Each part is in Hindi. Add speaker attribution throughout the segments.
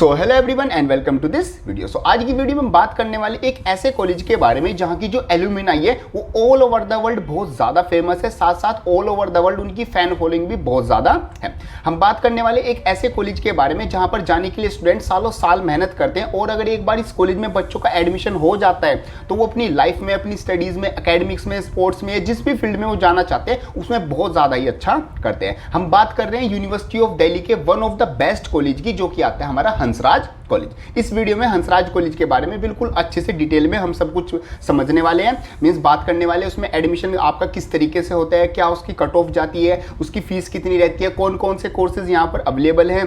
Speaker 1: So hello everyone and welcome to this video. So आज की वीडियो में बात करने वाले एक ऐसे कॉलेज के बारे में जहां की जो एलुमनाई है वो ऑल ओवर द वर्ल्ड बहुत ज़्यादा फेमस है, साथ साथ ऑल ओवर द वर्ल्ड उनकी फैन फॉलोइंग भी बहुत ज़्यादा है। हम बात करने वाले एक ऐसे कॉलेज के बारे में जहां पर जाने के लिए स्टूडेंट सालों साल मेहनत करते हैं और अगर एक बार इस कॉलेज में बच्चों का एडमिशन हो जाता है तो वो अपनी लाइफ में, अपनी स्टडीज़ में, एकेडमिक्स में, स्पोर्ट्स में, जिस भी फील्ड में वो जाना चाहते हैं उसमें बहुत ज़्यादा ही अच्छा करते हैं। हम बात कर रहे हैं यूनिवर्सिटी ऑफ दिल्ली के one of the best college की, जो कि आता है हमारा हंसराज कॉलेज। इस वीडियो में हंसराज कॉलेज के बारे में बिल्कुल अच्छे से डिटेल में हम सब कुछ समझने वाले हैं, मींस बात करने वाले हैं। उसमें एडमिशन आपका किस तरीके से होता है, क्या उसकी कट ऑफ जाती है, उसकी फीस कितनी रहती है, कौन कौन से कोर्सेज यहाँ पर अवेलेबल हैं,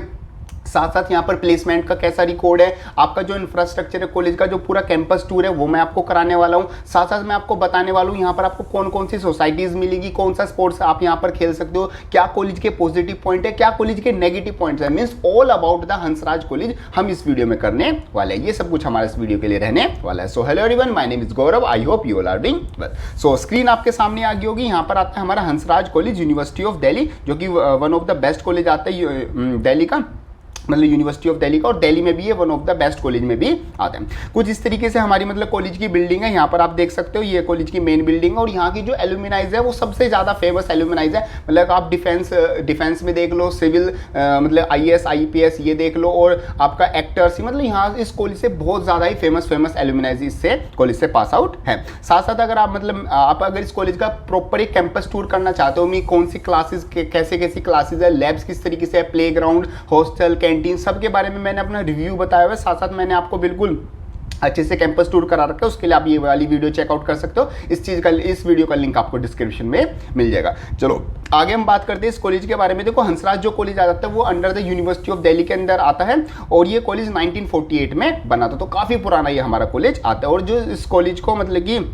Speaker 1: साथ साथ यहाँ पर प्लेसमेंट का कैसा रिकॉर्ड है, आपका जो इंफ्रास्ट्रक्चर है कॉलेज का, जो पूरा कैंपस टूर है वो मैं आपको कराने वाला हूँ। साथ साथ मैं आपको बताने वाला हूँ यहाँ पर आपको कौन कौन सी सोसाइटीज़ मिलेगी, कौन सा स्पोर्ट्स आप यहाँ पर खेल सकते हो, क्या कॉलेज के पॉजिटिव पॉइंट है, क्या कॉलेज के नेगेटिव पॉइंट्स है, means all about the Hansraj college हम इस वीडियो में करने वाले हैं। ये सब कुछ हमारे इस वीडियो के लिए रहने वाला है। So hello everyone, my name is Gaurav, I hope you all are doing well. So screen आपके सामने आ गई होगी, यहाँ पर आता है हमारा Hansraj college university of Delhi, जो कि one of the best college आता है दिल्ली का, मतलब यूनिवर्सिटी ऑफ दिल्ली का, और दिल्ली में भी है one of the best college में भी आते हैं। कुछ इस तरीके से हमारी मतलब कॉलेज की बिल्डिंग है, यहाँ पर आप देख सकते हो ये कॉलेज की मेन बिल्डिंग है। और यहाँ की जो एलुमनाइज है वो सबसे ज़्यादा फेमस एलुमनाइज है, मतलब आप डिफेंस में देख लो, सिविल मतलब IAS IPS ये देख लो, और आपका एक्टर्स, मतलब यहाँ इस कॉलेज से बहुत ज़्यादा ही फेमस एलुमनाइज इससे कॉलेज से पास आउट है। साथ साथ अगर आप मतलब आप अगर इस कॉलेज का प्रॉपर एक कैंपस टूर करना चाहते हो, कौन सी क्लासेज कैसी क्लासेज है, लैब्स किस तरीके से है, प्ले ग्राउंड, हॉस्टल, कैंटीन, सब के बारे में मैंने अपना रिव्यू बताया हुआ है। साथ साथ मैंने आपको बिल्कुल अच्छे से कैंपस टूर करा रखा है, उसके लिए आप ये वाली वीडियो चेकआउट कर सकते हो। इस वीडियो का लिंक आपको डिस्क्रिप्शन में मिल जाएगा। चलो आगे हम बात करते हैं इस कॉलेज के बारे में। देखो हंसराज जो कॉलेज आ जाता है वो under the university of Delhi के अंदर आता है, और ये कॉलेज 1948 में बना था, तो काफ़ी पुराना ये हमारा कॉलेज आता है। और जो इस कॉलेज को मतलब कि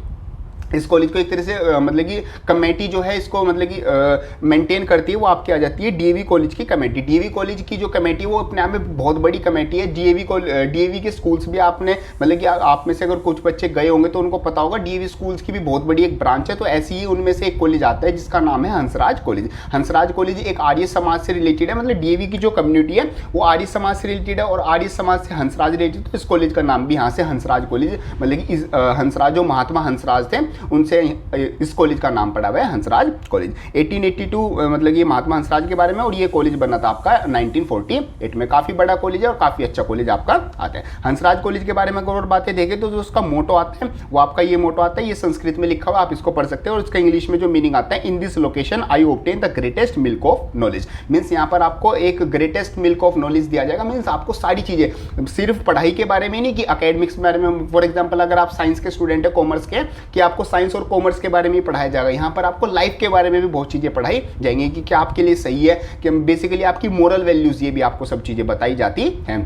Speaker 1: इस कॉलेज को एक तरह से मतलब कि कमेटी जो है इसको मतलब कि मेंटेन करती है, वो आपकी आ जाती है DAV कॉलेज की कमेटी। DAV कॉलेज की जो कमेटी है वो अपने आप में बहुत बड़ी कमेटी है। DAV के स्कूल्स भी आपने मतलब कि आप में से अगर कुछ बच्चे गए होंगे तो उनको पता होगा, DAV स्कूल्स की भी बहुत बड़ी एक ब्रांच है। तो ऐसी ही उनमें से एक कॉलेज आता है जिसका नाम है हंसराज कॉलेज। हंसराज कॉलेज एक आर्य समाज से रिलेटेड है, मतलब DAV की जो कम्युनिटी है वो आर्य समाज से रिलेटेड है, और आर्य समाज से हंसराज रिलेटेड, तो इस कॉलेज का नाम भी यहाँ से हंसराज कॉलेज, मतलब कि हंसराज जो महात्मा हंसराज थे उनसे इस कॉलेज का नाम पड़ा हुआ है हंसराज कॉलेज। 1882 मतलब ये महात्मा हंसराज के बारे में, और ये कॉलेज बना था आपका 1948 में। काफ़ी बड़ा कॉलेज है और काफ़ी अच्छा कॉलेज आपका आता है। हंसराज कॉलेज के बारे में अगर और बातें देखें तो जो उसका मोटो आता है वो आपका ये मोटो आता है, ये संस्कृत में लिखा हुआ, आप इसको पढ़ सकते हो। और इसका इंग्लिश में जो मीनिंग आता है, in this location I obtain the greatest milk of knowledge, means यहाँ पर आपको एक ग्रेटेस्ट मिल्क ऑफ नॉलेज दिया जाएगा। मीन्स आपको सारी चीज़ें, सिर्फ पढ़ाई के बारे में नहीं कि अकेडमिक्स के बारे में, फॉर एग्जाम्पल अगर आप साइंस के स्टूडेंट है, कॉमर्स के, कि आपको साइंस और कॉमर्स के बारे में पढ़ाया जाएगा। यहाँ पर आपको लाइफ के बारे में भी बहुत चीज़ें पढ़ाई जाएंगी कि क्या आपके लिए सही है, कि बेसिकली आपकी मोरल वैल्यूज, ये भी आपको सब चीज़ें बताई जाती हैं।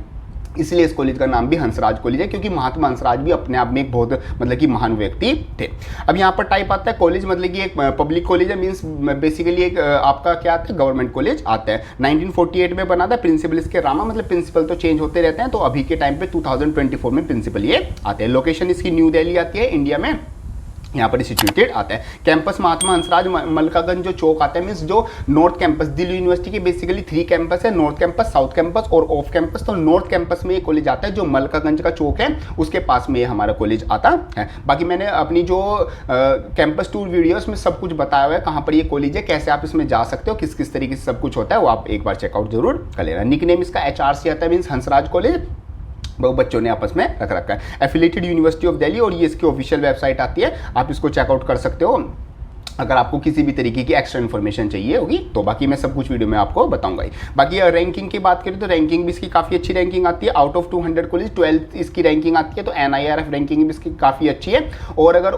Speaker 1: इसलिए इस कॉलेज का नाम भी हंसराज कॉलेज है, क्योंकि महात्मा हंसराज भी अपने आप में एक बहुत मतलब कि महान व्यक्ति थे। अब यहाँ पर टाइप आता है कॉलेज, मतलब कि एक पब्लिक कॉलेज है, मींस बेसिकली एक आपका क्या आता है, गवर्नमेंट कॉलेज आता है। 1948 में बना था, प्रिंसिपल इसके रामा, मतलब प्रिंसिपल तो चेंज होते रहते हैं, तो अभी के टाइम पे 2024 में प्रिंसिपल ये आते हैं। लोकेशन इसकी न्यू दिल्ली आती है, इंडिया में यहाँ पर सिचुएटेड आता है। कैंपस महात्मा हंसराज मलकागंज जो चौक आता है, मीन्स जो नॉर्थ कैंपस, दिल्ली यूनिवर्सिटी के बेसिकली 3 कैंपस है, नॉर्थ कैंपस, साउथ कैंपस और ऑफ कैंपस। तो नॉर्थ कैंपस में ये कॉलेज आता है, जो मलकागंज का चौक है उसके पास में ये हमारा कॉलेज आता है। बाकी मैंने अपनी जो कैंपस टूर वीडियो उसमें सब कुछ बताया हुआ है, कहाँ पर ये कॉलेज है, कैसे आप इसमें जा सकते हो, किस किस तरीके से सब कुछ होता है, वो आप एक बार चेकआउट जरूर कर लेना। निक नेम इसका HRC आता है, मीन्स हंसराज कॉलेज, बहुत बच्चों ने आपस में रख रखा है। एफिलेटेड यूनिवर्सिटी ऑफ दिल्ली, और ये इसकी ऑफिशियल वेबसाइट आती है, आप इसको चेकआउट कर सकते हो अगर आपको किसी भी तरीके की एक्स्ट्रा इन्फॉर्मेशन चाहिए होगी तो। बाकी मैं सब कुछ वीडियो में आपको बताऊंगा ही। बाकी रैंकिंग की बात करें तो रैंकिंग भी इसकी काफ़ी अच्छी रैंकिंग आती है। आउट ऑफ 200 कॉलेज 12th इसकी रैंकिंग आती है, तो NIRF रैंकिंग भी इसकी काफ़ी अच्छी है। और अगर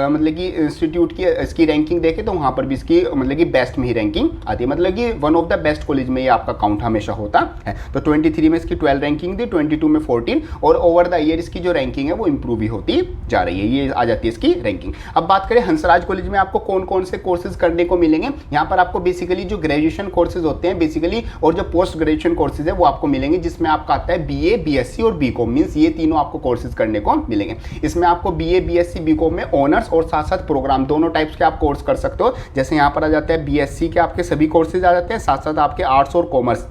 Speaker 1: मतलब कि इंस्टीट्यूट की इसकी रैंकिंग देखें तो वहाँ पर भी इसकी मतलब कि बेस्ट में ही रैंकिंग आती है, मतलब कि one of the best college में ये आपका काउंट हमेशा होता है। तो 23 में इसकी 12 रैंकिंग थी, 22 में 14, और ओवर द ईयर इसकी जो रैंकिंग है वो इंप्रूव भी होती जा रही है। ये आ जाती है इसकी रैंकिंग। अब बात करें हंसराज कॉलेज में आपको कौन कौन से कोर्सेज करने को मिलेंगे। यहाँ पर आपको बेसिकली जो ग्रेजुएशन कोर्सेज होते हैं बेसिकली, और जो पोस्ट ग्रेजुएशन कोर्सेज है वो आपको मिलेंगे, जिसमें आपका आता है BA BSc और BCom, मीन्स ये तीनों आपको कोर्सेज करने को मिलेंगे। इसमें आपको BA BSc BCom में ऑनर्स और साथ साथ प्रोग्राम दोनों टाइप्स के आप कोर्स कर सकते हो। जैसे यहाँ पर आ जाता है BSc के आपके सभी कोर्सेज आ जाते हैं, साथ साथ आपके आर्ट्स और कॉमर्स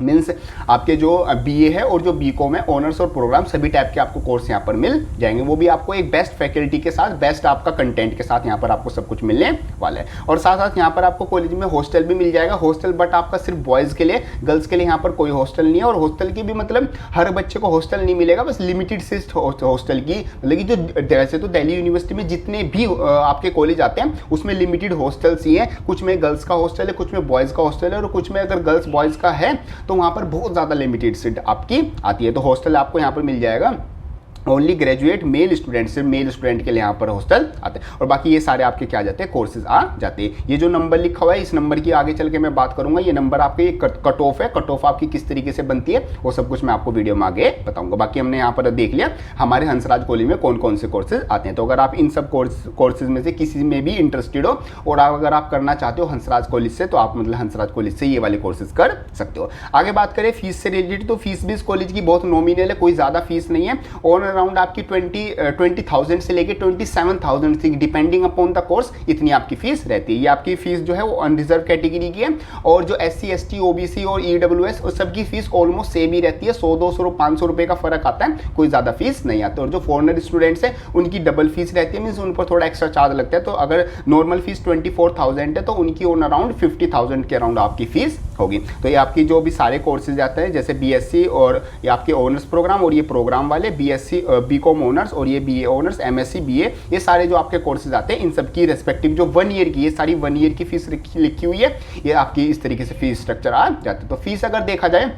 Speaker 1: मीन्स आपके जो बीए है और जो बीकॉम है, ऑनर्स और प्रोग्राम सभी टाइप के आपको कोर्स यहाँ पर मिल जाएंगे। वो भी आपको एक बेस्ट फैकल्टी के साथ, बेस्ट आपका कंटेंट के साथ यहाँ पर आपको सब कुछ मिलने वाला है। और साथ साथ यहाँ पर आपको कॉलेज में हॉस्टल भी मिल जाएगा। हॉस्टल बट आपका सिर्फ बॉयज़ के लिए, गर्ल्स के लिए यहाँ पर कोई हॉस्टल नहीं है। और हॉस्टल की भी मतलब हर बच्चे को हॉस्टल नहीं मिलेगा, बस लिमिटेड सिस्ट हॉस्टल की, मतलब कि जो वैसे तो दिल्ली यूनिवर्सिटी में जितने भी आपके कॉलेज आते हैं उसमें लिमिटेड हॉस्टल्स ही हैं। कुछ में गर्ल्स का हॉस्टल है, कुछ में बॉयज़ का हॉस्टल है, और कुछ में अगर गर्ल्स बॉयज़ का है तो वहाँ पर बहुत ज़्यादा लिमिटेड सीट आपकी आती है। तो हॉस्टल आपको यहाँ पर मिल जाएगा। ओनली ग्रेजुएट मेल स्टूडेंट, सिर्फ मेल स्टूडेंट के लिए यहाँ पर हॉस्टल आते हैं। और बाकी ये सारे आपके क्या जाते हैं, कोर्सेज आ जाते हैं। ये जो नंबर लिखा हुआ है, इस नंबर की आगे चल के मैं बात करूंगा। ये नंबर आपके कट ऑफ है, कट ऑफ आपकी किस तरीके से बनती है वो सब कुछ मैं आपको वीडियो में आगे बताऊंगा। बाकी हमने यहाँ पर देख लिया हमारे हंसराज कॉलेज में कौन कौन से कोर्सेज आते हैं। तो अगर आप इन सब कोर्सेज में से किसी में भी इंटरेस्टेड हो और अगर आप करना चाहते हो हंसराज कॉलेज से, तो आप मतलब हंसराज कॉलेज से ये वाले कोर्सेज कर सकते हो। आगे बात करें फीस से रिलेटेड, तो फीस भी इस कॉलेज की बहुत नॉमिनल है, कोई ज़्यादा फीस नहीं है। ऑन अराउंड आपकी 20,000 से लेके 27,000 तक डिपेंडिंग अपॉन द कोर्स, इतनी आपकी फीस रहती है। ये आपकी फीस जो है वो अनरिजर्व कैटेगरी की है। और जो SC ST OBC और EWS उस सब की फीस ऑलमोस्ट सेम ही रहती है। 100 200 500 रुपये का फर्क आता है, कोई ज़्यादा फीस नहीं आता। और जो फॉरेनर स्टूडेंट्स हैं उनकी डबल फीस रहती है, मीन्स उन पर थोड़ा एक्स्ट्रा चार्ज लगता है। तो अगर नॉर्मल फीस 24,000 है तो उनकी ऑन अराउंड 50,000 के अराउंड आपकी फीस होगी। तो ये आपकी जो भी सारे कोर्सेज आते हैं, जैसे BSc और ये आपके ऑनर्स प्रोग्राम और ये प्रोग्राम वाले BSc BCom ऑनर्स और ये BA ऑनर्स, MSc BA, ये सारे जो आपके कोर्सेज आते हैं इन सब की रेस्पेक्टिव जो 1 ईयर की, ये सारी 1 ईयर की फीस लिखी हुई है। ये आपकी इस तरीके से फीस स्ट्रक्चर आ जाती है। तो फीस अगर देखा जाए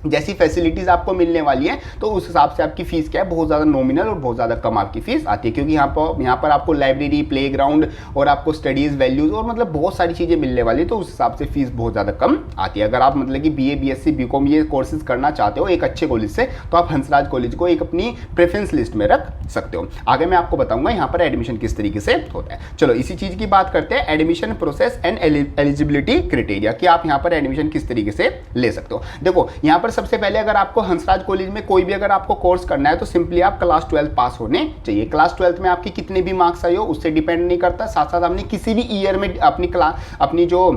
Speaker 1: जैसी फैसिलिटीज़ आपको मिलने वाली है तो उस हिसाब से आपकी फ़ीस क्या है, बहुत ज़्यादा नॉमिनल और बहुत ज़्यादा कम आपकी फ़ीस आती है। क्योंकि यहाँ पर आपको लाइब्रेरी, प्लेग्राउंड और आपको स्टडीज़ वैल्यूज़ और मतलब बहुत सारी चीज़ें मिलने वाली है, तो उस हिसाब से फ़ीस बहुत ज़्यादा कम आती है। अगर आप मतलब कि BA BSc BCom ये कोर्सेज करना चाहते हो एक अच्छे कॉलेज से, तो आप हंसराज कॉलेज को एक अपनी प्रेफरेंस लिस्ट में रख सकते हो। आगे मैं आपको बताऊँगा यहाँ पर एडमिशन किस तरीके से होता है। चलो इसी चीज़ की बात करते हैं, admission process and eligibility criteria, कि आप यहाँ पर एडमिशन किस तरीके से ले सकते हो। देखो यहाँ पर सबसे पहले अगर आपको हंसराज कॉलेज में कोई भी अगर आपको कोर्स करना है तो सिंपली आप क्लास 12 पास होने चाहिए। क्लास 12 में आपकी कितने भी मार्क्स आए हो उससे डिपेंड नहीं करता। साथ साथ आपने किसी भी ईयर में अपनी जो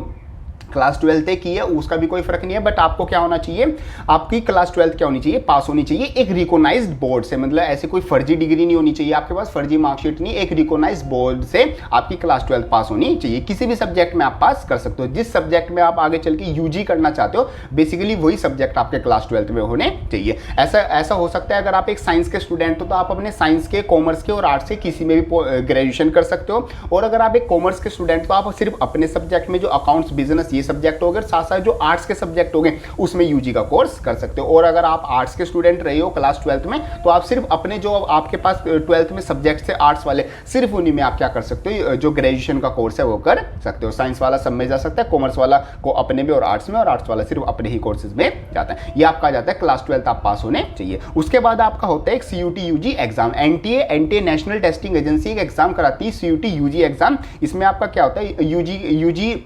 Speaker 1: क्लास 12 की है उसका भी कोई फर्क नहीं है। बट आपको क्या होना चाहिए, आपकी क्लास 12 क्या होनी चाहिए, पास होनी चाहिए एक रिकॉग्नाइज्ड बोर्ड से। मतलब ऐसे कोई फर्जी डिग्री नहीं होनी चाहिए आपके पास, फर्जी मार्कशीट नहीं, एक रिकॉग्नाइज्ड बोर्ड से आपकी क्लास 12 पास होनी चाहिए। किसी भी सब्जेक्ट में आप पास कर सकते हो, जिस सब्जेक्ट में आप आगे चल के UG करना चाहते हो बेसिकली वही सब्जेक्ट आपके क्लास 12 में होने चाहिए। ऐसा हो सकता है अगर आप एक साइंस के स्टूडेंट हो तो आप अपने साइंस के, कॉमर्स के और आर्ट्स से किसी में भी ग्रेजुएशन कर सकते हो। और अगर आप एक कॉमर्स के स्टूडेंट तो आप सिर्फ अपने सब्जेक्ट में जो अकाउंट्स, बिजनेस ये सब्जेक्ट हो गए, साथ साथ जो आर्ट्स के सब्जेक्ट हो गए उसमें UG का कोर्स कर सकते हो। और अगर आप आर्ट्स के स्टूडेंट रहे हो क्लास 12 में तो आप सिर्फ अपने जो आपके पास 12th में सब्जेक्ट से आर्ट्स वाले, सिर्फ उन्हीं में आप क्या कर सकते हो, जो ग्रेजुएशन का कोर्स है वो कर सकते हो। साइंस वाला सब में जा सकता है, कॉमर्स वाला को अपने में और आर्ट्स में, और आर्ट्स वाला सिर्फ अपने ही कोर्सेज में जाता है। ये आपका जाता है क्लास 12 आप पास होने चाहिए। उसके बाद आपका होता है एक CUT UG exam. NTA national testing agency एक एग्जाम कराती है, CUT UG एग्जाम। इसमें आपका क्या होता है, UG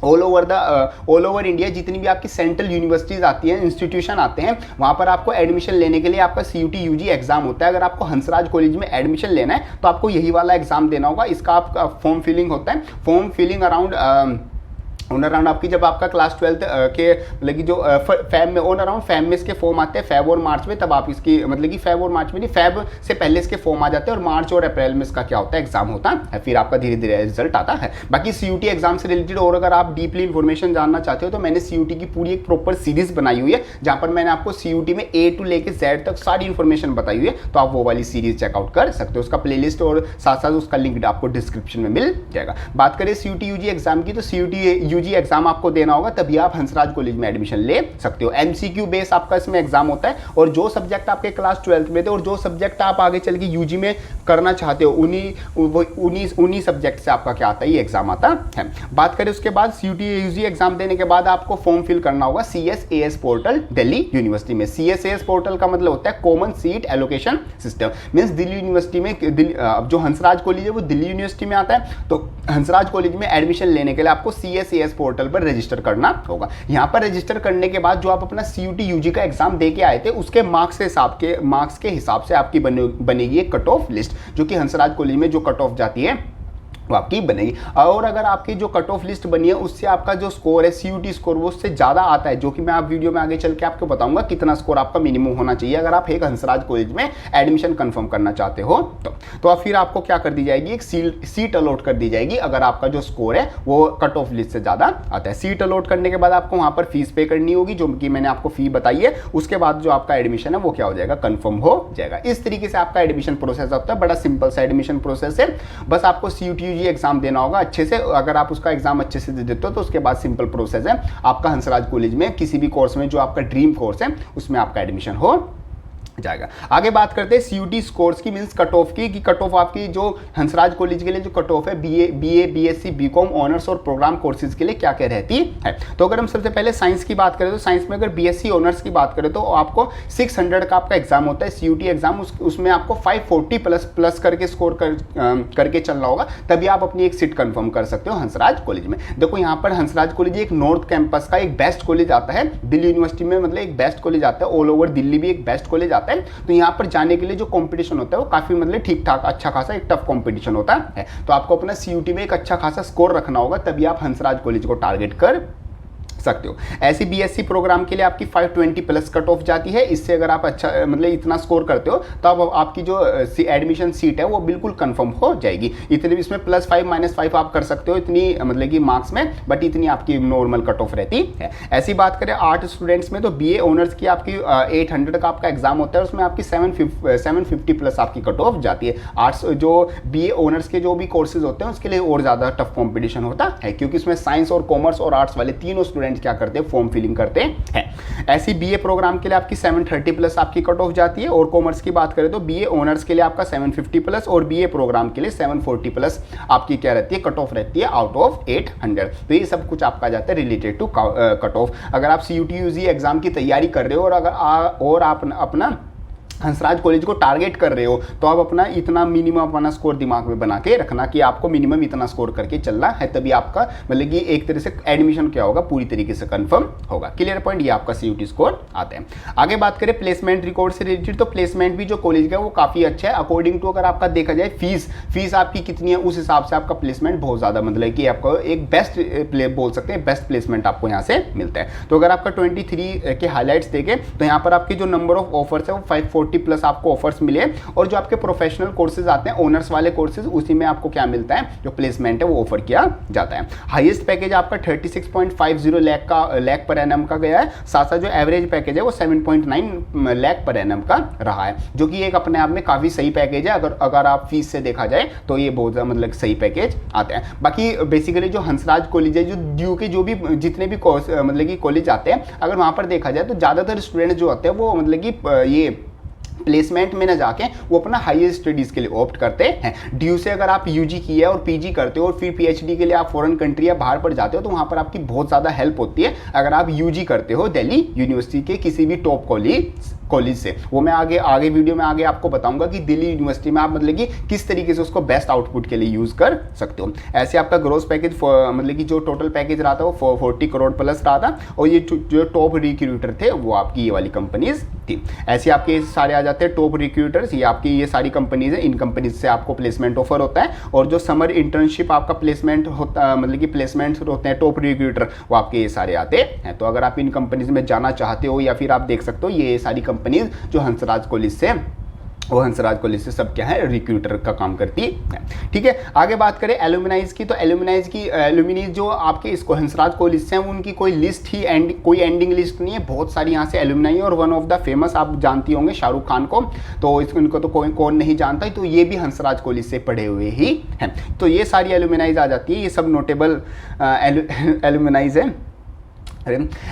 Speaker 1: ऑल ओवर इंडिया जितनी भी आपकी सेंट्रल यूनिवर्सिटीज़ आती हैं, इंस्टीट्यूशन आते हैं, वहाँ पर आपको एडमिशन लेने के लिए आपका CUT UG एग्जाम होता है। अगर आपको हंसराज कॉलेज में एडमिशन लेना है तो आपको यही वाला एग्जाम देना होगा। इसका आपका फॉर्म फिलिंग होता है, फॉर्म फिलिंग ऑन अराउंड आपकी जब आपका क्लास 12 के मतलब कि जो फैब में ऑन अराउंड फैब में इसके फॉर्म आते हैं, फैब और मार्च में, तब आप इसकी मतलब कि फैब और मार्च में नहीं, फैब से पहले इसके फॉर्म आ जाते हैं और मार्च और अप्रैल में इसका क्या होता है, एग्जाम होता है, फिर आपका धीरे धीरे रिजल्ट आता है। बाकी CUT एग्जाम से रिलेटेड और अगर आप डीपली इन्फॉर्मेशन जानना चाहते हो तो मैंने CUT की पूरी एक प्रॉपर सीरीज बनाई हुई है जहाँ पर मैंने आपको CUT में A to लेके Z तक सारी इन्फॉर्मेशन बताई हुई है, तो आप वो वाली सीरीज चेकआउट कर सकते हो। उसका प्लेलिस्ट और साथ साथ उसका लिंक आपको डिस्क्रिप्शन में मिल जाएगा। बात करें CUT UG एग्जाम की, तो CUT UG एग्जाम आपको देना होगा तभी आप हंसराज कॉलेज में एडमिशन ले सकते हो। MCQ बेस आपका इसमें एग्जाम होता है और जो सब्जेक्ट आपके क्लास 12 में थे और जो सब्जेक्ट आप आगे चल के UG में करना चाहते हो उन्हीं सब्जेक्ट से आपका क्या आता है, ये एग्जाम आता है। बात करें उसके बाद CUT UG एग्जाम देने के बाद आपको फॉर्म फिल करना होगा CSAS पोर्टल दिल्ली यूनिवर्सिटी में। CSAS पोर्टल का मतलब होता है common seat allocation system. Means Delhi university में जो हंसराज कॉलेज है वो दिल्ली यूनिवर्सिटी में आता है, तो हंसराज कॉलेज में एडमिशन लेने के लिए आपको CSAS पोर्टल पर रजिस्टर करना होगा। यहां पर रजिस्टर करने के बाद जो आप अपना CUT UG का एग्जाम दे के आए थे उसके मार्क्स के हिसाब से आपकी बनेगी एक कट ऑफ लिस्ट, जो कि हंसराज कॉलेज में जो कट ऑफ जाती है वो आपकी बनेगी। और अगर आपकी जो कट ऑफ लिस्ट बनी है उससे आपका जो स्कोर है CUT स्कोर वो उससे ज़्यादा आता है, जो कि मैं आप वीडियो में आगे चल के आपको बताऊंगा कितना स्कोर आपका मिनिमम होना चाहिए अगर आप एक हंसराज कॉलेज में एडमिशन कंफर्म करना चाहते हो तो अब फिर आपको क्या कर दी जाएगी, एक सीट अलॉट कर दी जाएगी अगर आपका जो स्कोर है वो कट ऑफ लिस्ट से ज़्यादा आता है। सीट अलॉट करने के बाद आपको वहाँ पर फीस पे करनी होगी, जो कि मैंने आपको फी बताई है। उसके बाद जो आपका एडमिशन है वो क्या हो जाएगा, कंफर्म हो जाएगा। इस तरीके से आपका एडमिशन प्रोसेस होता है, बड़ा सिंपल सा एडमिशन प्रोसेस है। बस आपको CUT UG एग्जाम देना होगा अच्छे से। अगर आप उसका एग्जाम अच्छे से दे देते हो तो उसके बाद सिंपल प्रोसेस है, आपका हंसराज कॉलेज में किसी भी कोर्स में जो आपका ड्रीम कोर्स है उसमें आपका एडमिशन हो जाएगा। आगे बात करते हैं CUT स्कोर्स की, मींस कट ऑफ की, कि कट ऑफ आपकी जो हंसराज कॉलेज के लिए जो कट ऑफ है BA BSc BCom ऑनर्स और प्रोग्राम कोर्सेज के लिए क्या क्या रहती है। तो अगर हम सबसे पहले साइंस की बात करें तो साइंस में अगर BSc ऑनर्स की बात करें तो आपको 600 का आपका एग्जाम होता है CUT एग्जाम। उसमें आपको 540 प्लस करके स्कोर करके चलना होगा, तभी आप अपनी एक सीट कंफर्म कर सकते हो हंसराज कॉलेज में। देखो यहाँ पर हंसराज कॉलेज एक नॉर्थ कैंपस का एक बेस्ट कॉलेज आता है, दिल्ली यूनिवर्सिटी में मतलब एक बेस्ट कॉलेज आता है, ऑल ओवर दिल्ली भी एक बेस्ट कॉलेज आता है। तो यहाँ पर जाने के लिए जो कंपटीशन होता है वो काफी मतलब ठीक ठाक अच्छा खासा एक टफ कंपटीशन होता है। तो आपको अपना CUT में एक अच्छा खासा स्कोर रखना होगा, तभी आप हंसराज कॉलेज को टारगेट कर सकते हो। ऐसी BSc प्रोग्राम के लिए आपकी 520 प्लस कट ऑफ जाती है। इससे अगर आप अच्छा मतलब इतना स्कोर करते हो तो अब आपकी जो एडमिशन सीट है वो बिल्कुल कंफर्म हो जाएगी। इतने भी इसमें +5 -5 आप कर सकते हो इतनी मतलब कि मार्क्स में, बट इतनी आपकी नॉर्मल कट ऑफ रहती है। ऐसी बात करें आर्ट स्टूडेंट्स में तो BA ऑनर्स की आपकी 800 का आपका एग्जाम होता है, उसमें आपकी 750 प्लस आपकी कट ऑफ जाती है। आर्ट्स जो BA ऑनर्स के जो भी कोर्सेज होते हैं उसके लिए और ज़्यादा टफ कॉम्पिटिशन होता है, क्योंकि इसमें साइंस और कॉमर्स और आर्ट्स वाले तीनों स्टूडेंट क्या करते हैं, फॉर्म फिलिंग करते हैं। ऐसी BA प्रोग्राम के लिए आपकी 730 प्लस आपकी कट ऑफ जाती है। और कॉमर्स की बात करें तो BA ऑनर्स के लिए आपका 750 प्लस और BA प्रोग्राम के लिए 740 प्लस आपकी क्या रहती है, कट ऑफ रहती है आउट ऑफ 800। तो ये सब कुछ आपका जाता है रिलेटेड टू कट ऑफ। अगर आप CUT UG एग्जाम की तैयारी कर रहे हो और आप अपना हंसराज कॉलेज को टारगेट कर रहे हो तो आप अपना इतना मिनिमम अपना स्कोर दिमाग में बना के रखना कि आपको मिनिमम इतना स्कोर करके चलना है, तभी आपका मतलब कि एक तरह से एडमिशन क्या होगा, पूरी तरीके से कंफर्म होगा। क्लियर पॉइंट, ये आपका CUT स्कोर आता है। आगे बात करें प्लेसमेंट रिकॉर्ड से रिलेटेड, तो प्लेसमेंट भी जो कॉलेज का है वो काफ़ी अच्छा है। अकॉर्डिंग टू अगर आपका देखा जाए फीस आपकी कितनी है उस हिसाब से आपका प्लेसमेंट बहुत ज़्यादा मतलब कि आपको एक बेस्ट बोल सकते हैं, बेस्ट प्लेसमेंट आपको यहाँ से मिलता है। तो अगर आपका 23 के हाईलाइट्स देखें तो यहाँ पर आपकी जो नंबर ऑफ ऑफर्स है वो 540 प्लस आपको ऑफर्स मिले। और जो आपके प्रोफेशनल कोर्सेज आते हैं ऑनर्स वाले कोर्सेज, उसी में आपको क्या मिलता है, जो प्लेसमेंट है वो ऑफर किया जाता है। हाईएस्ट पैकेज आपका 36.50 लाख पर एनएम का गया है। साथ साथ जो एवरेज पैकेज है वो 7.9 लाख पर एनएम का रहा है, जो कि एक अपने आप में काफ़ी सही पैकेज है। अगर आप फीस से देखा जाए तो ये बहुत मतलब सही पैकेज आता है। बाकी बेसिकली जो हंसराज कॉलेज है, जो ड्यू के जो भी जितने भी मतलब कि कॉलेज आते हैं, अगर वहाँ पर देखा जाए तो ज़्यादातर स्टूडेंट जो होते हैं वो मतलब कि ये प्लेसमेंट में ना जाके वो अपना हायर स्टडीज़ के लिए ऑप्ट करते हैं। ड्यू से अगर आप UG किया और PG करते हो और फिर PhD के लिए आप फॉरेन कंट्री या बाहर पर जाते हो तो वहाँ पर आपकी बहुत ज़्यादा हेल्प होती है अगर आप UG करते हो दिल्ली यूनिवर्सिटी के किसी भी टॉप कॉलेज से। वो मैं आगे वीडियो में आगे आपको बताऊंगा कि दिल्ली यूनिवर्सिटी में आप मतलब कि किस तरीके से उसको बेस्ट आउटपुट के लिए यूज़ कर सकते हो। ऐसे आपका ग्रोस पैकेज मतलब कि जो टोटल पैकेज रहा था वो 40 करोड़ प्लस रहा था। और ये जो टॉप रिक्रूटर थे वो आपकी ये वाली कंपनीज थी। ऐसे आपके सारे आ जाते हैं टॉप रिक्रूटर्स, ये आपकी ये सारी कंपनीज है। इन कंपनीज से आपको प्लेसमेंट ऑफर होता है। और जो समर इंटर्नशिप आपका प्लेसमेंट होता मतलब कि प्लेसमेंट होते हैं टॉप रिक्रूटर, वो आपके ये सारे आते हैं। तो अगर आप इन कंपनीज में जाना चाहते हो या फिर आप देख सकते हो ये सारी कंपनीज जो हंसराज कॉलेज से वो हंसराज कॉलेज से सब क्या है, रिक्रूटर का काम करती है। ठीक है, आगे बात करें एलुमनाइज की, तो एलुमनी जो आपके इसको हंसराज कॉलेज से हैं उनकी कोई लिस्ट ही कोई एंडिंग लिस्ट नहीं है। बहुत सारी यहाँ से एलुमनाई है और वन ऑफ द फेमस आप जानती होंगे शाहरुख खान को, तो इनको तो कौन नहीं जानता, तो ये भी हंसराज कॉलेज से पढ़े हुए ही हैं। तो ये सारी एलुमनाइज आ जाती है, ये सब नोटेबल एलुमनाइज है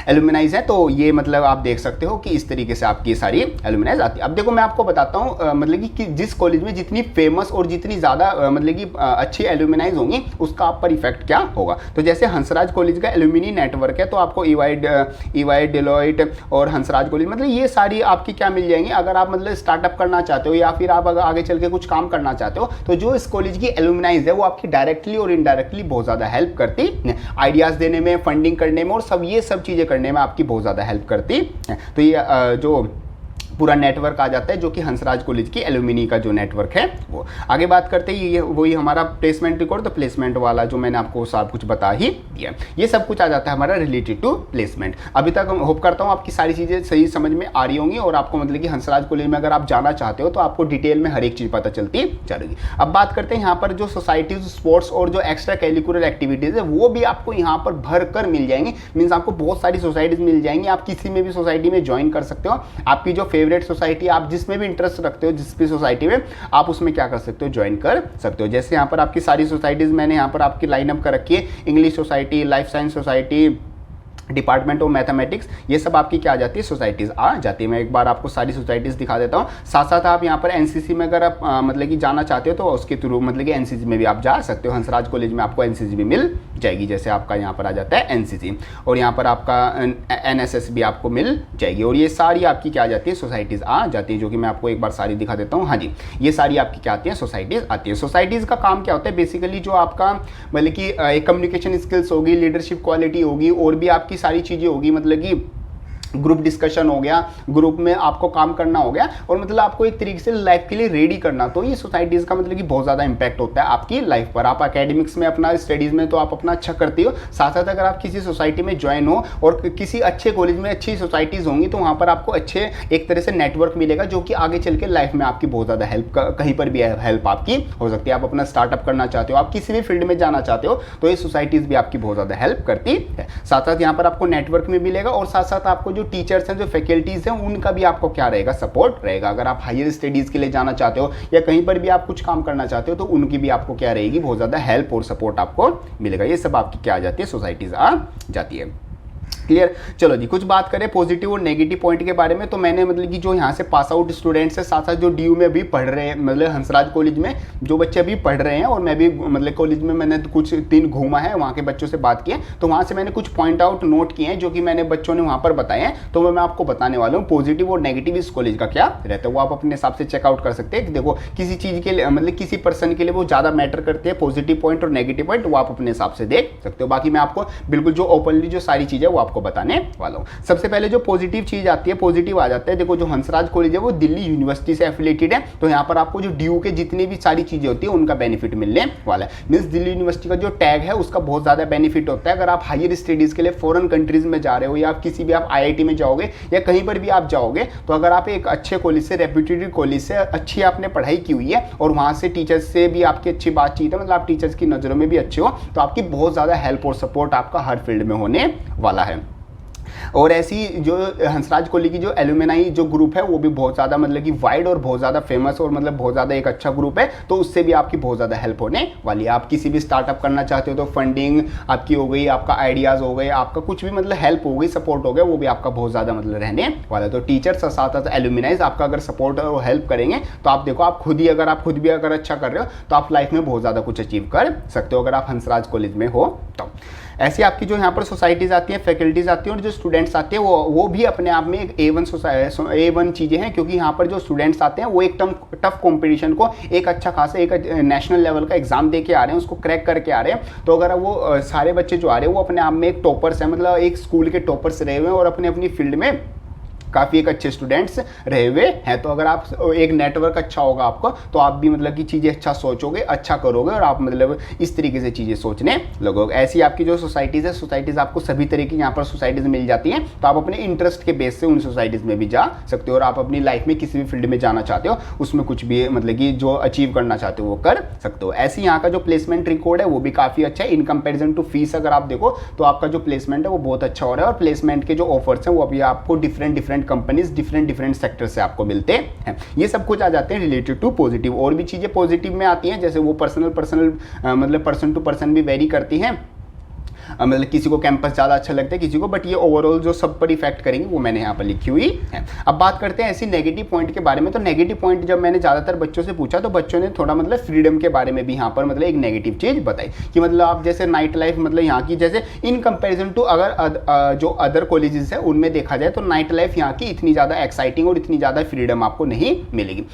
Speaker 1: एलुमनाइज है। तो ये मतलब आप देख सकते हो कि इस तरीके से आपकी सारी एलुमनाइज आती है। अब देखो मैं आपको बताता हूँ मतलब कि जिस कॉलेज में जितनी फेमस और जितनी ज़्यादा मतलब कि अच्छी एलुमनाइज होंगी उसका आप पर इफेक्ट क्या होगा। तो जैसे हंसराज कॉलेज का एलुमिनी नेटवर्क है, तो आपको EY डेलॉयट और हंसराज कॉलेज मतलब ये सारी आपकी क्या मिल जाएंगी। अगर आप मतलब स्टार्टअप करना चाहते हो या फिर आप अगर आगे चल के कुछ काम करना चाहते हो तो जो इस कॉलेज की एलुमनाइज है वो आपकी डायरेक्टली और इनडायरेक्टली बहुत ज़्यादा हेल्प करती है, आइडियाज़ देने में, फंडिंग करने में और सब चीज़ें करने में आपकी बहुत ज़्यादा हेल्प करती है। तो ये जो पूरा नेटवर्क आ जाता है, जो कि हंसराज कॉलेज की एलुमिनी का जो नेटवर्क है वो। आगे बात करते हैं, ये वही हमारा प्लेसमेंट रिकॉर्ड, तो प्लेसमेंट वाला जो मैंने आपको सब कुछ बता ही दिया, ये सब कुछ आ जाता है हमारा रिलेटेड टू प्लेसमेंट। अभी तक होप करता हूँ आपकी सारी चीज़ें सही समझ में आ रही होंगी और आपको मतलब कि हंसराज कॉलेज में अगर आप जाना चाहते हो तो आपको डिटेल में हर एक चीज़ पता चलती चलेगी। अब बात करते हैं यहाँ पर जो सोसाइटीज, स्पोर्ट्स और जो एक्स्ट्रा कैरिकुलर एक्टिविटीज़ है वो भी आपको यहाँ पर भर कर मिल जाएंगी। मीन्स आपको बहुत सारी सोसाइटीज़ मिल जाएंगी, आप किसी में भी सोसाइटी में ज्वाइन कर सकते हो। आपकी जो फेवरेट सोसाइटी, आप जिसमें भी इंटरेस्ट रखते हो, जिस भी सोसाइटी में, आप उसमें क्या कर सकते हो, ज्वाइन कर सकते हो। जैसे यहाँ पर आपकी सारी सोसाइटीज़ मैंने यहाँ पर आपकी लाइनअप कर रखी है, English society, life science society, department of mathematics, ये सब आपकी क्या आ जाती है, सोसाइटीज़ आ जाती है। मैं एक बार आपको सारी सोसाइटीज़ दिखा देता हूँ। साथ साथ आप यहाँ पर एनसीसी में अगर आप मतलब कि जाना चाहते हो तो उसके थ्रू मतलब कि एनसीसी में भी आप जा सकते हो। हंसराज कॉलेज में आपको एनसीसी भी मिल जाएगी, जैसे आपका यहाँ पर आ जाता है एनसीसी, और यहाँ पर आपका एनएसएस भी आपको मिल जाएगी। और ये सारी आपकी क्या आ जाती है, सोसाइटीज़ आ जाती है, जो कि मैं आपको एक बार सारी दिखा देता हूँ। हाँ जी, ये सारी आपकी क्या आती है, सोसाइटीज़ आती है। सोसाइटीज़ का काम क्या होता है, बेसिकली जो आपका मतलब कि एक कम्युनिकेशन स्किल्स होगी, लीडरशिप क्वालिटी होगी, और भी आपकी सारी चीज़ें होगी, मतलब कि ग्रुप डिस्कशन हो गया, ग्रुप में आपको काम करना हो गया, और मतलब आपको एक तरीके से लाइफ के लिए रेडी करना। तो ये सोसाइटीज़ का मतलब कि बहुत ज़्यादा इंपैक्ट होता है आपकी लाइफ पर। आप एकेडमिक्स में अपना, स्टडीज़ में तो आप अपना अच्छा करते हो, साथ साथ अगर आप किसी सोसाइटी में ज्वाइन हो और किसी अच्छे कॉलेज में अच्छी सोसाइटीज़ होंगी तो वहाँ पर आपको अच्छे एक तरह से नेटवर्क मिलेगा, जो कि आगे चल के लाइफ में आपकी बहुत ज़्यादा हेल्प, कहीं पर भी हेल्प आपकी हो सकती है। आप अपना स्टार्टअप करना चाहते हो, आप किसी भी फील्ड में जाना चाहते हो, तो ये सोसाइटीज़ भी आपकी बहुत ज़्यादा हेल्प करती है। साथ साथ यहाँ पर आपको नेटवर्क में मिलेगा, और साथ साथ आपको जो टीचर्स हैं, जो फैकल्टीज़ हैं, उनका भी आपको क्या रहेगा, सपोर्ट रहेगा। अगर आप हायर स्टडीज़ के लिए जाना चाहते हो या कहीं पर भी आप कुछ काम करना चाहते हो तो उनकी भी आपको क्या रहेगी, बहुत ज़्यादा हेल्प और सपोर्ट आपको मिलेगा। ये सब आपकी क्या आ जाती है, सोसाइटीज़ आ जाती है। क्लियर। चलो जी, कुछ बात करें पॉजिटिव और नेगेटिव पॉइंट के बारे में। तो मैंने मतलब कि जो यहाँ से पास आउट स्टूडेंट्स हैं, साथ साथ जो डीयू में भी पढ़ रहे हैं, मतलब हंसराज कॉलेज में जो बच्चे अभी पढ़ रहे हैं, और मैं भी मतलब कॉलेज में मैंने कुछ दिन घूमा है, वहाँ के बच्चों से बात की है, तो वहाँ से मैंने कुछ पॉइंट आउट नोट किए हैं जो कि मैंने बच्चों ने वहाँ पर बताए हैं। तो मैं आपको बताने वाला हूँ पॉजिटिव और नेगेटिव इस कॉलेज का क्या रहता है, वो आप अपने हिसाब से चेकआउट कर सकते हैं। देखो, किसी चीज़ के लिए मतलब किसी पर्सन के लिए वो ज़्यादा मैटर करते हैं, पॉजिटिव पॉइंट और नेगेटिव पॉइंट, वो आप अपने हिसाब से देख सकते हो। बाकी मैं आपको बिल्कुल जो ओपनली जो सारी चीज़ें वो आपको बताने वाला हूँ। सबसे पहले जो पॉजिटिव चीज आती है, पॉजिटिव आ जाता है, देखो जो हंसराज कॉलेज है वो दिल्ली यूनिवर्सिटी से एफिलेटेड है, तो यहाँ पर आपको जो डीयू के जितनी भी सारी चीजें होती है उनका बेनिफिट मिलने वाला है। मींस दिल्ली यूनिवर्सिटी का जो टैग है उसका बहुत ज्यादा बेनिफिट होता है। अगर आप हायर स्टडीज के लिए फॉरेन कंट्रीज में जा रहे हो, या आप किसी भी आप आईआईटी में जाओगे या कहीं पर भी आप जाओगे, तो अगर आप एक अच्छे कॉलेज से, रेप्यूटेड कॉलेज से अच्छी आपने पढ़ाई की हुई है और वहाँ से टीचर्स से भी आपकी अच्छी बातचीत है, मतलब आप टीचर्स की नज़रों में भी अच्छे हो, तो आपकी बहुत ज़्यादा हेल्प और सपोर्ट आपका हर फील्ड में होने वाला है। और ऐसी जो हंसराज कॉलेज की जो एलुमनाई जो ग्रुप है वो भी बहुत ज़्यादा मतलब कि वाइड और बहुत ज़्यादा फेमस और मतलब बहुत ज़्यादा एक अच्छा ग्रुप है, तो उससे भी आपकी बहुत ज़्यादा हेल्प होने वाली है। आप किसी भी स्टार्टअप करना चाहते हो तो फंडिंग आपकी हो गई, आपका आइडियाज़ हो गए, आपका कुछ भी मतलब हेल्प हो गई, सपोर्ट हो गया, वो भी आपका बहुत ज़्यादा मतलब रहने वाला है। तो टीचर्स और साथ साथ एलुमनाइज आपका अगर सपोर्ट और हेल्प करेंगे तो आप देखो, आप खुद भी अगर अच्छा कर रहे हो तो आप लाइफ में बहुत ज़्यादा कुछ अचीव कर सकते हो, अगर आप हंसराज कॉलेज में हो तो। ऐसी आपकी जो यहाँ पर सोसाइटीज़ आती हैं, फैकल्टीज़ आती हैं, और जो स्टूडेंट्स आते हैं वो भी अपने आप में एक A1 चीज़ें हैं, क्योंकि यहाँ पर जो स्टूडेंट्स आते हैं वो एक टफ कंपटीशन को एक अच्छा खासा एक नेशनल लेवल का एग्जाम दे के आ रहे हैं, उसको क्रैक करके आ रहे हैं। तो अगर वो सारे बच्चे जो आ रहे हैं वो अपने आप में एक टॉपर्स हैं, मतलब एक स्कूल के टॉपर्स रहे हुए हैं और अपनी अपनी फील्ड में काफ़ी एक अच्छे स्टूडेंट्स रहे हुए हैं। तो अगर आप एक नेटवर्क अच्छा होगा आपको, तो आप भी मतलब कि चीज़ें अच्छा सोचोगे, अच्छा करोगे, और आप मतलब इस तरीके से चीज़ें सोचने लगोगे। ऐसी आपकी जो सोसाइटीज़ है, सोसाइटीज़ आपको सभी तरह की यहाँ पर सोसाइटीज़ मिल जाती हैं, तो आप अपने इंटरेस्ट के बेस से उन सोसाइटीज़ में भी जा सकते हो, और आप अपनी लाइफ में किसी भी फील्ड में जाना चाहते हो, उसमें कुछ भी मतलब कि जो अचीव करना चाहते हो वो कर सकते हो। ऐसी यहाँ का जो प्लेसमेंट रिकॉर्ड है वो भी काफ़ी अच्छा है। इन कंपेरिजन टू फीस अगर आप देखो तो आपका जो प्लेसमेंट है वो बहुत अच्छा हो रहा है, और प्लेसमेंट के जो ऑफर्स हैं वो अभी आपको डिफरेंट कंपनीज डिफरेंट सेक्टर से आपको मिलते हैं। ये सब कुछ आ जाते हैं रिलेटेड टू पॉजिटिव। और भी चीज़ें पॉजिटिव में आती हैं, जैसे वो पर्सनल मतलब पर्सन टू पर्सन भी वेरी करती हैं, मतलब किसी को कैंपस ज़्यादा अच्छा लगता है, किसी को, बट ये ओवरऑल जो सब पर इफेक्ट करेंगे वो मैंने यहाँ पर लिखी हुई है। अब बात करते हैं ऐसी नेगेटिव पॉइंट के बारे में। तो नेगेटिव पॉइंट जब मैंने ज़्यादातर बच्चों से पूछा तो बच्चों ने थोड़ा मतलब फ्रीडम के बारे में भी यहाँ पर मतलब एक नेगेटिव चीज़ बताई, कि मतलब आप जैसे नाइट लाइफ मतलब यहाँ की जैसे इन कंपेरिजन टू अगर जो अदर कॉलेजेस है उनमें देखा जाए तो नाइट लाइफ यहाँ की इतनी ज़्यादा एक्साइटिंग और इतनी ज़्यादा फ्रीडम आपको नहीं मिलेगी।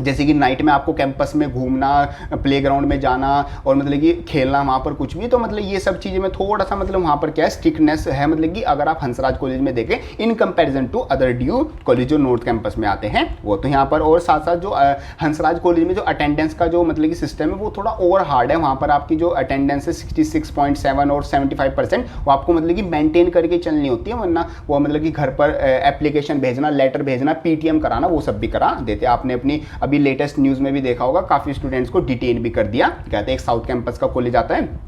Speaker 1: जैसे कि नाइट में आपको कैंपस में घूमना, प्लेग्राउंड में जाना और मतलब कि खेलना वहाँ पर कुछ भी, तो मतलब ये सब चीज़ें में थोड़ा सा मतलब वहाँ पर क्या है स्ट्रिक्टनेस है, मतलब कि अगर आप हंसराज कॉलेज में देखें in comparison to other DU college जो नॉर्थ कैंपस में आते हैं वो। तो यहाँ पर और साथ साथ जो हंसराज कॉलेज में जो अटेंडेंस का जो मतलब कि सिस्टम है वो थोड़ा ओवर हार्ड है। वहाँ पर आपकी जो अटेंडेंस है 66.7 और 75% वो आपको मतलब कि मेंटेन करके चलनी होती है, वरना वो मतलब कि घर पर एप्लीकेशन भेजना, लेटर भेजना, पीटीएम कराना, वो सब भी करा देते हैं। आपने अपनी अभी लेटेस्ट न्यूज़ में भी देखा होगा, काफ़ी स्टूडेंट्स को डिटेन भी कर दिया, कहते हैं एक साउथ कैंपस का कॉलेज आता है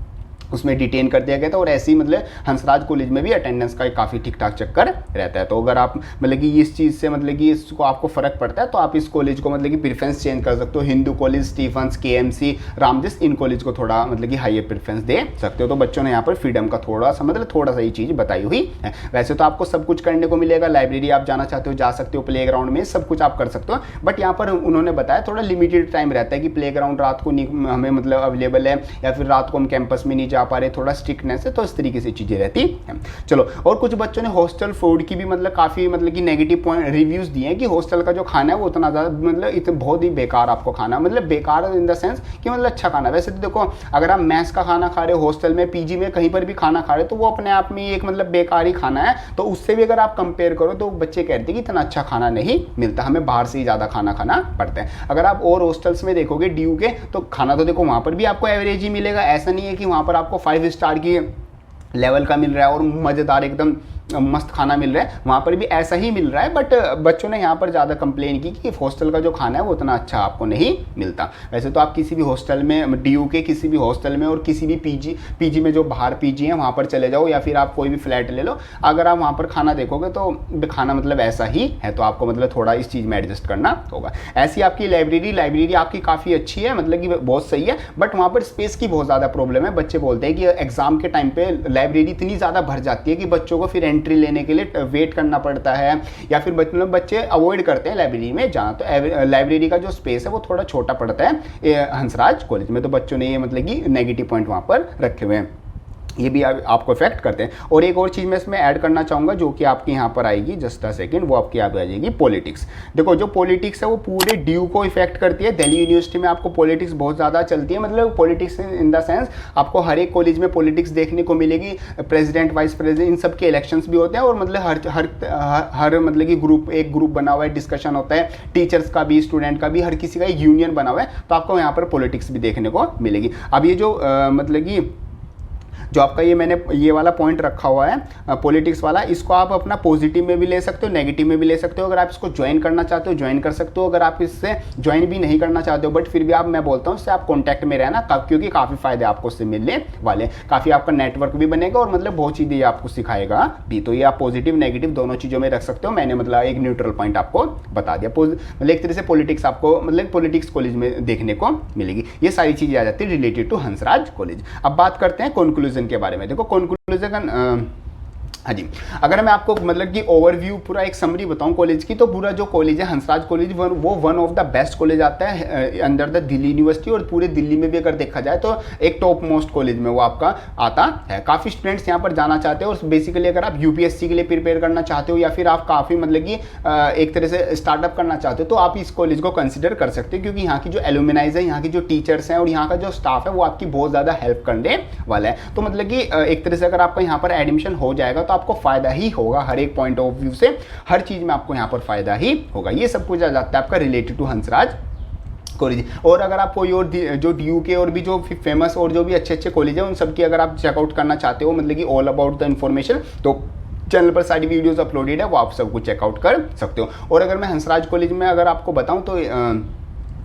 Speaker 1: उसमें डिटेन कर दिया गया था। और ऐसे ही मतलब हंसराज कॉलेज में भी अटेंडेंस का काफ़ी ठीक ठाक चक्कर रहता है। तो अगर आप मतलब कि इस चीज़ से मतलब कि इसको आपको फ़र्क पड़ता है तो आप इस कॉलेज को मतलब कि प्रेफरेंस चेंज कर सकते हो। Hindu college, Stephen's, KMC, Ramjas, इन कॉलेज को थोड़ा मतलब कि हाइयर प्रेफरेंस दे सकते हो। तो बच्चों ने यहाँ पर फ्रीडम का थोड़ा सा मतलब थोड़ा सा ये चीज़ बताई हुई है। वैसे तो आपको सब कुछ करने को मिलेगा, लाइब्रेरी आप जाना चाहते हो जा सकते हो, प्ले ग्राउंड में सब कुछ आप कर सकते हो, बट यहाँ पर उन्होंने बताया थोड़ा लिमिटेड टाइम रहता है कि प्ले ग्राउंड रात को नहीं हमें मतलब अवेलेबल है, या फिर रात को हम कैंपस में नहीं जा पा रहे, थोड़ा स्ट्रिक्टनेस है, तो इस तरीके से चीज़ें रहती हैं। चलो, और कुछ बच्चों ने हॉस्टल फूड की भी मतलब काफ़ी मतलब कि नेगेटिव पॉइंट रिव्यूज़ दिए हैं कि हॉस्टल का जो खाना है वो उतना ज़्यादा मतलब इतना बहुत ही बेकार आपको खाना, मतलब बेकार इन द सेंस कि मतलब अच्छा खाना। वैसे तो देखो अगर आप मैस का खाना खा रहे हो, हॉस्टल में, पीजी में, कहीं पर भी खाना खा रहे हो तो वो अपने आप में एक मतलब बेकार ही खाना है। तो उससे भी अगर आप कंपेयर करो तो बच्चे कहते हैं कि इतना अच्छा खाना नहीं मिलता, हमें बाहर से ही ज़्यादा खाना खाना पड़ता है। अगर आप और हॉस्टल्स में देखोगे ड्यू के, तो खाना तो देखो वहाँ पर भी आपको एवरेज ही मिलेगा, ऐसा नहीं है कि वहाँ पर आपको 5 स्टार की लेवल का मिल रहा है और मज़ेदार एकदम मस्त खाना मिल रहा है, वहाँ पर भी ऐसा ही मिल रहा है। बट बच्चों ने यहाँ पर ज़्यादा कंप्लेन की कि हॉस्टल का जो खाना है वो उतना अच्छा आपको नहीं मिलता। वैसे तो आप किसी भी हॉस्टल में, डीयू के किसी भी हॉस्टल में और किसी भी पीजी में जो बाहर पीजी है वहाँ पर चले जाओ, या फिर आप कोई भी फ्लैट ले लो, अगर आप वहाँ पर खाना देखोगे तो खाना मतलब ऐसा ही है, तो आपको मतलब थोड़ा इस चीज़ में एडजस्ट करना होगा। ऐसी आपकी लाइब्रेरी आपकी काफ़ी अच्छी है, मतलब कि बहुत सही है, बट वहाँ पर स्पेस की बहुत ज़्यादा प्रॉब्लम है। बच्चे बोलते हैं कि एग्जाम के टाइम पर लाइब्रेरी इतनी ज़्यादा भर जाती है कि बच्चों को फिर एंट्री लेने के लिए वेट करना पड़ता है, या फिर बच्चे अवॉइड करते हैं लाइब्रेरी में जाना। तो लाइब्रेरी का जो स्पेस है वो थोड़ा छोटा पड़ता है हंसराज कॉलेज में। तो बच्चों ने ये मतलब कि नेगेटिव पॉइंट वहाँ पर रखे हुए हैं, ये भी आपको इफेक्ट करते हैं। और एक और चीज़ मैं इसमें ऐड करना चाहूँगा जो कि आपके यहाँ पर आएगी, जस्ट अ सेकंड, वो आपकी याद आ जाएगी, पॉलिटिक्स। देखो जो पॉलिटिक्स है वो पूरे ड्यू को इफेक्ट करती है। दिल्ली यूनिवर्सिटी में आपको पॉलिटिक्स बहुत ज़्यादा चलती है, मतलब पॉलिटिक्स इन द सेंस आपको हर एक कॉलेज में पॉलिटिक्स देखने को मिलेगी। प्रेसिडेंट, वाइस प्रेसिडेंट, इन सब के इलेक्शंस भी होते हैं, और मतलब हर मतलब कि एक ग्रुप बना हुआ है, डिस्कशन होता है, टीचर्स का भी, स्टूडेंट का भी, हर किसी का एक यूनियन बना हुआ है, तो आपको यहाँ पर पॉलिटिक्स भी देखने को मिलेगी। अब ये जो मतलब कि जो आपका ये मैंने ये वाला पॉइंट रखा हुआ है पॉलिटिक्स वाला, इसको आप अपना पॉजिटिव में भी ले सकते हो, नेगेटिव में भी ले सकते हो। अगर आप इसको ज्वाइन करना चाहते हो ज्वाइन कर सकते हो, अगर आप इससे ज्वाइन भी नहीं करना चाहते हो बट फिर भी मैं बोलता हूँ इससे आप कॉन्टैक्ट में रहना, क्योंकि काफ़ी फायदे आपको इससे मिलने वाले हैं। काफ़ी आपका नेटवर्क भी बनेगा और मतलब बहुत चीज़ें आपको सिखाएगा भी। तो ये आप पॉजिटिव नेगेटिव दोनों चीज़ों में रख सकते हो। मैंने मतलब एक न्यूट्रल पॉइंट आपको बता दिया। मतलब एक तरह से पॉलिटिक्स आपको मतलब पॉलिटिक्स कॉलेज में देखने को मिलेगी। ये सारी चीज़ें आ जाती है रिलेटेड टू हंसराज कॉलेज। अब बात करते हैं कंक्लूजन के बारे में। देखो कंक्लूजन, हाँ जी, अगर मैं आपको मतलब कि ओवरव्यू पूरा एक समरी बताऊं कॉलेज की, तो पूरा जो कॉलेज है हंसराज कॉलेज वो one of the best college आता है अंडर द दिल्ली यूनिवर्सिटी, और पूरे दिल्ली में भी अगर देखा जाए तो एक टॉप मोस्ट कॉलेज में वो आपका आता है। काफ़ी स्टूडेंट्स यहाँ पर जाना चाहते हो, और बेसिकली अगर आप यूपीएससी के लिए प्रिपेयर करना चाहते हो, या फिर आप काफ़ी मतलब कि एक तरह से स्टार्टअप करना चाहते हो, तो आप इस कॉलेज को कंसिडर कर सकते हो, क्योंकि यहाँ की जो एलुमिनाइज है, यहाँ की जो टीचर्स हैं और यहाँ का जो स्टाफ है वो आपकी बहुत ज़्यादा हेल्प करने वाला है। तो मतलब कि एक तरह से अगर आपका यहाँ पर एडमिशन हो जाएगा तो आपको फ़ायदा ही होगा, हर एक पॉइंट ऑफ व्यू से, हर चीज़ में आपको यहाँ पर फायदा ही होगा। ये सब कुछ आ जाता है आपका रिलेटेड टू हंसराज कॉलेज। और अगर आप कोई और जो ड्यू के और भी जो फेमस और जो भी अच्छे अच्छे कॉलेज है उन सब की अगर आप चेकआउट करना चाहते हो, मतलब कि ऑल अबाउट द इन्फॉर्मेशन, तो चैनल पर सारी वीडियोस अपलोडेड है, वो आप सब कुछ चेकआउट कर सकते हो। और अगर मैं हंसराज कॉलेज में अगर आपको बताऊं तो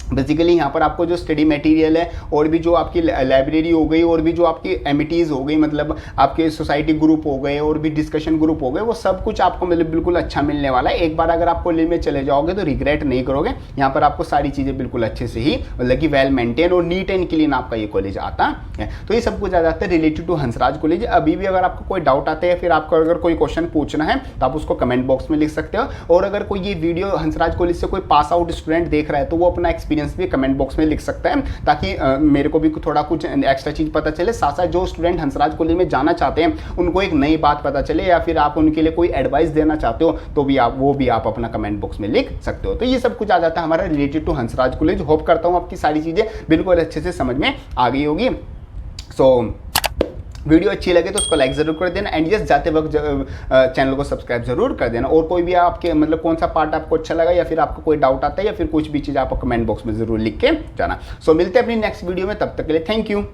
Speaker 1: बेसिकली यहाँ पर आपको जो स्टडी मटेरियल है और भी जो आपकी लाइब्रेरी हो गई और भी जो आपकी एमिटीज़ हो गई, मतलब आपके सोसाइटी ग्रुप हो गए और भी डिस्कशन ग्रुप हो गए, वो सब कुछ आपको मतलब बिल्कुल अच्छा मिलने वाला है। एक बार अगर आप कॉलेज में चले जाओगे तो रिग्रेट नहीं करोगे। यहाँ पर आपको सारी चीज़ें बिल्कुल अच्छे से ही मतलब कि वेल मेंटेन और नीट एंड क्लीन आपका ये कॉलेज आता है। तो ये सब कुछ आ जाता है रिलेटेड टू हंसराज कॉलेज। अभी भी अगर आपको कोई डाउट आता है, फिर आपको अगर कोई क्वेश्चन पूछना है तो आप उसको कमेंट बॉक्स में लिख सकते हो। और अगर कोई ये वीडियो हंसराज कॉलेज से कोई पास आउट स्टूडेंट देख रहा है तो वो अपना एक्सपीरियंस एक्सपीरियंस भी कमेंट बॉक्स में लिख सकता है, ताकि मेरे को भी थोड़ा कुछ एक्स्ट्रा चीज़ पता चले। साथ साथ जो स्टूडेंट हंसराज कॉलेज में जाना चाहते हैं उनको एक नई बात पता चले, या फिर आप उनके लिए कोई एडवाइस देना चाहते हो तो भी आप अपना कमेंट बॉक्स में लिख सकते हो। तो ये सब कुछ आ जाता है हमारा related to Hansraj college. Hope करता हूँ आपकी सारी चीज़ें बिल्कुल अच्छे से समझ में आ गई होगी। वीडियो अच्छी लगे तो उसको लाइक जरूर कर देना, एंड यस जाते वक्त चैनल को सब्सक्राइब जरूर कर देना। और कोई भी आपके मतलब कौन सा पार्ट आपको अच्छा लगा, या फिर आपको कोई डाउट आता है, या फिर कुछ भी चीज़ आप कमेंट बॉक्स में जरूर लिख के जाना। मिलते हैं अपनी नेक्स्ट वीडियो में, तब तक के लिए थैंक यू।